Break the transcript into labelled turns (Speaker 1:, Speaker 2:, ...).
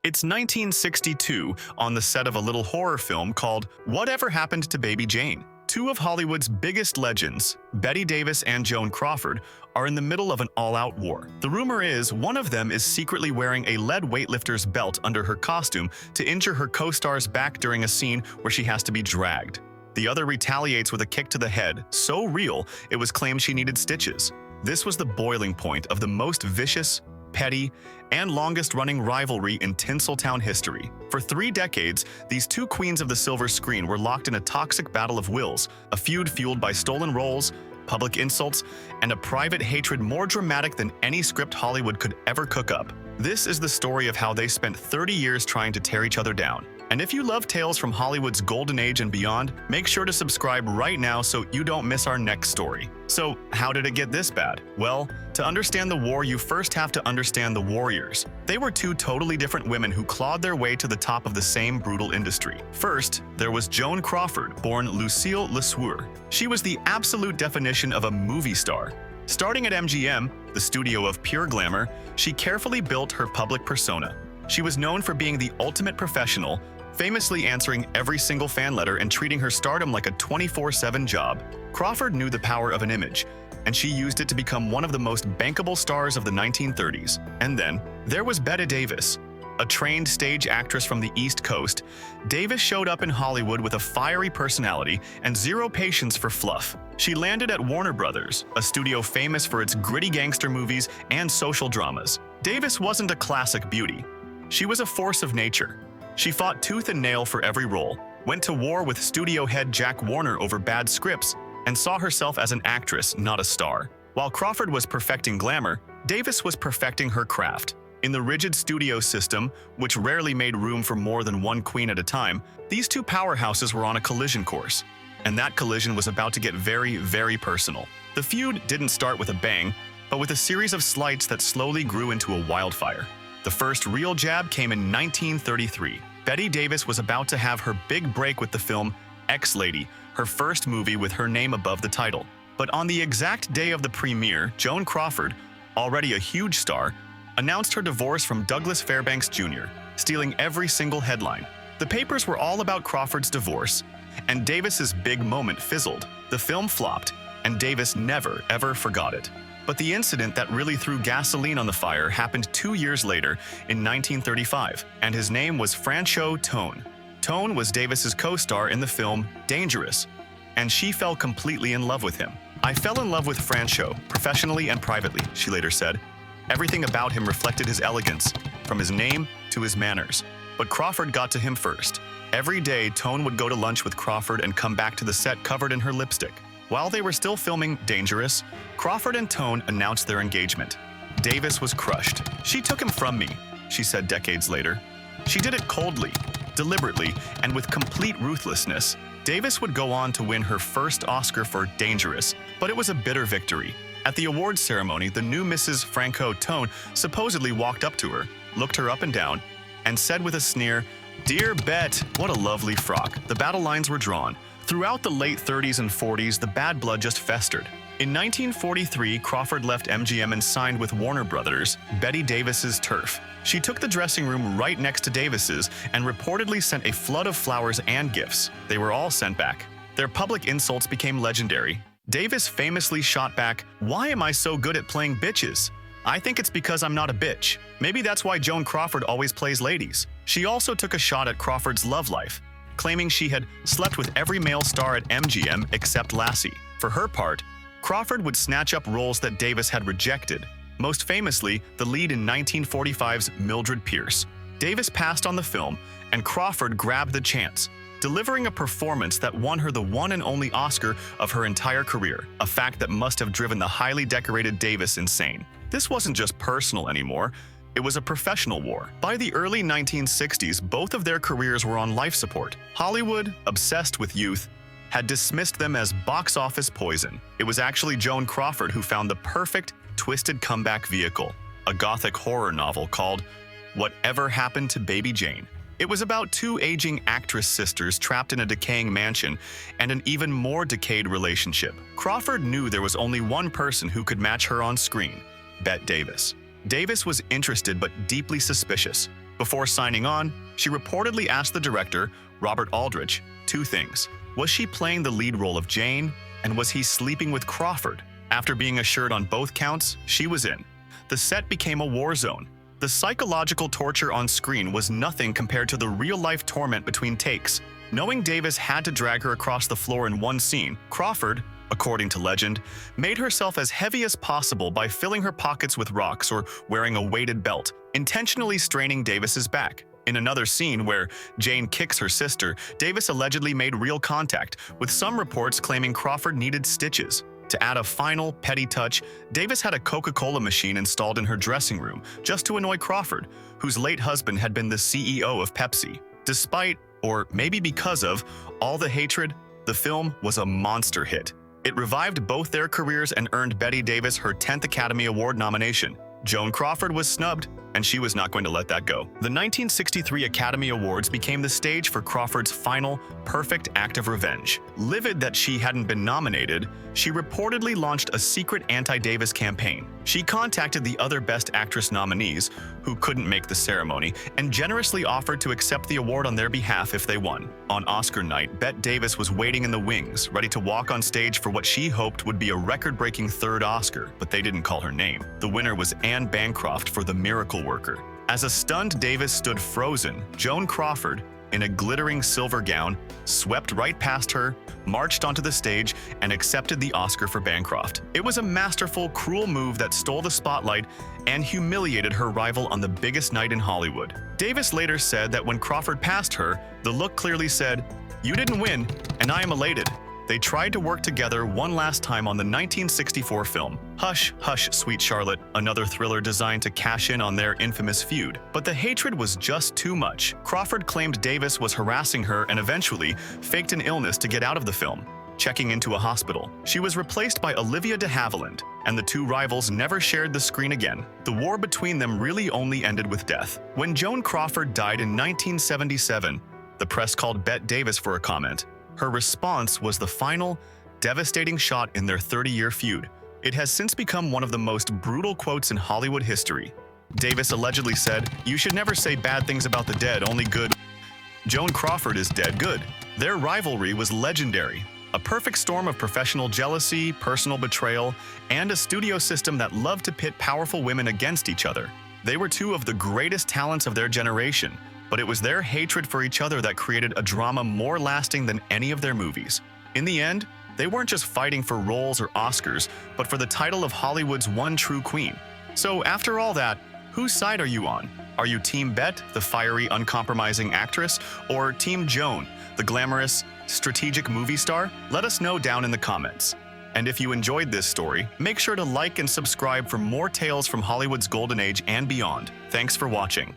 Speaker 1: It's 1962 on the set of a little horror film called Whatever Happened to Baby Jane. Two of Hollywood's biggest legends, Bette Davis and Joan Crawford, are in the middle of an all-out war. The rumor is one of them is secretly wearing a lead weightlifter's belt under her costume to injure her co-star's back during a scene where she has to be dragged. The other retaliates with a kick to the head, so real it was claimed she needed stitches. This was the boiling point of the most vicious, petty, and longest-running rivalry in Tinseltown history. For 3 decades, these two queens of the silver screen were locked in a toxic battle of wills, a feud fueled by stolen roles, public insults, and a private hatred more dramatic than any script Hollywood could ever cook up. This is the story of how they spent 30 years trying to tear each other down. And if you love tales from Hollywood's golden age and beyond, make sure to subscribe right now so you don't miss our next story. So, how did it get this bad? Well, to understand the war, you first have to understand the warriors. They were two totally different women who clawed their way to the top of the same brutal industry. First, there was Joan Crawford, born Lucille LeSueur. She was the absolute definition of a movie star. Starting at MGM, the studio of pure glamour, she carefully built her public persona. She was known for being the ultimate professional, famously answering every single fan letter and treating her stardom like a 24/7 job. Crawford knew the power of an image, and she used it to become one of the most bankable stars of the 1930s. And then, there was Bette Davis. A trained stage actress from the East Coast, Davis showed up in Hollywood with a fiery personality and zero patience for fluff. She landed at Warner Brothers, a studio famous for its gritty gangster movies and social dramas. Davis wasn't a classic beauty. She was a force of nature. She fought tooth and nail for every role, went to war with studio head Jack Warner over bad scripts, and saw herself as an actress, not a star. While Crawford was perfecting glamour, Davis was perfecting her craft. In the rigid studio system, which rarely made room for more than one queen at a time, these two powerhouses were on a collision course. And that collision was about to get very, very personal. The feud didn't start with a bang, but with a series of slights that slowly grew into a wildfire. The first real jab came in 1933. Bette Davis was about to have her big break with the film X-Lady, her first movie with her name above the title. But on the exact day of the premiere, Joan Crawford, already a huge star, announced her divorce from Douglas Fairbanks Jr., stealing every single headline. The papers were all about Crawford's divorce, and Davis's big moment fizzled. The film flopped, and Davis never, ever forgot it. But the incident that really threw gasoline on the fire happened 2 years later in 1935, and his name was Franchot Tone. Tone was Davis's co-star in the film Dangerous, and she fell completely in love with him. "I fell in love with Franchot, professionally and privately," she later said. "Everything about him reflected his elegance, from his name to his manners. But Crawford got to him first. Every day, Tone would go to lunch with Crawford and come back to the set covered in her lipstick. While they were still filming Dangerous, Crawford and Tone announced their engagement. Davis was crushed. "She took him from me," she said decades later. She did it coldly, deliberately, and with complete ruthlessness. Davis would go on to win her first Oscar for Dangerous, but it was a bitter victory. At the awards ceremony, the new Mrs. Franchot Tone supposedly walked up to her, looked her up and down, and said with a sneer, "Dear Bette, what a lovely frock." The battle lines were drawn. Throughout the late 30s and 40s, the bad blood just festered. In 1943, Crawford left MGM and signed with Warner Brothers, Bette Davis's turf. She took the dressing room right next to Davis's and reportedly sent a flood of flowers and gifts. They were all sent back. Their public insults became legendary. Davis famously shot back, "Why am I so good at playing bitches? I think it's because I'm not a bitch." Maybe that's why Joan Crawford always plays ladies. She also took a shot at Crawford's love life, claiming she had slept with every male star at MGM except Lassie. For her part, Crawford would snatch up roles that Davis had rejected, most famously the lead in 1945's Mildred Pierce. Davis passed on the film, and Crawford grabbed the chance, delivering a performance that won her the one and only Oscar of her entire career, a fact that must have driven the highly decorated Davis insane. This wasn't just personal anymore. It was a professional war. By the early 1960s, both of their careers were on life support. Hollywood, obsessed with youth, had dismissed them as box office poison. It was actually Joan Crawford who found the perfect, twisted comeback vehicle, a gothic horror novel called Whatever Happened to Baby Jane. It was about two aging actress sisters trapped in a decaying mansion and an even more decayed relationship. Crawford knew there was only one person who could match her on screen, Bette Davis. Davis was interested but deeply suspicious. Before signing on, she reportedly asked the director, Robert Aldrich, two things. Was she playing the lead role of Jane, and was he sleeping with Crawford? After being assured on both counts, she was in. The set became a war zone. The psychological torture on screen was nothing compared to the real-life torment between takes. Knowing Davis had to drag her across the floor in one scene, Crawford, according to legend, made herself as heavy as possible by filling her pockets with rocks or wearing a weighted belt, intentionally straining Davis's back. In another scene where Jane kicks her sister, Davis allegedly made real contact, with some reports claiming Crawford needed stitches. To add a final, petty touch, Davis had a Coca-Cola machine installed in her dressing room just to annoy Crawford, whose late husband had been the CEO of Pepsi. Despite, or maybe because of, all the hatred, the film was a monster hit. It revived both their careers and earned Bette Davis her 10th Academy Award nomination. Joan Crawford was snubbed, and she was not going to let that go. The 1963 Academy Awards became the stage for Crawford's final, perfect act of revenge. Livid that she hadn't been nominated, she reportedly launched a secret anti-Davis campaign. She contacted the other Best Actress nominees, who couldn't make the ceremony, and generously offered to accept the award on their behalf if they won. On Oscar night, Bette Davis was waiting in the wings, ready to walk on stage for what she hoped would be a record-breaking third Oscar, but they didn't call her name. The winner was Anne Bancroft for The Miracle Worker. As a stunned Davis stood frozen, Joan Crawford, in a glittering silver gown, swept right past her, marched onto the stage, and accepted the Oscar for Bancroft. It was a masterful, cruel move that stole the spotlight and humiliated her rival on the biggest night in Hollywood. Davis later said that when Crawford passed her, the look clearly said, "You didn't win, and I am elated." They tried to work together one last time on the 1964 film Hush, Hush, Sweet Charlotte, another thriller designed to cash in on their infamous feud. But the hatred was just too much. Crawford claimed Davis was harassing her and eventually faked an illness to get out of the film, checking into a hospital. She was replaced by Olivia de Havilland, and the two rivals never shared the screen again. The war between them really only ended with death. When Joan Crawford died in 1977, the press called Bette Davis for a comment. Her response was the final, devastating shot in their 30-year feud. It has since become one of the most brutal quotes in Hollywood history. Davis allegedly said, "You should never say bad things about the dead, only good." Joan Crawford is dead good. Their rivalry was legendary. A perfect storm of professional jealousy, personal betrayal, and a studio system that loved to pit powerful women against each other. They were two of the greatest talents of their generation, but it was their hatred for each other that created a drama more lasting than any of their movies. In the end, they weren't just fighting for roles or Oscars, but for the title of Hollywood's one true queen. So after all that, whose side are you on? Are you Team Bette, the fiery, uncompromising actress, or Team Joan, the glamorous, strategic movie star? Let us know down in the comments. And if you enjoyed this story, make sure to like and subscribe for more tales from Hollywood's golden age and beyond. Thanks for watching.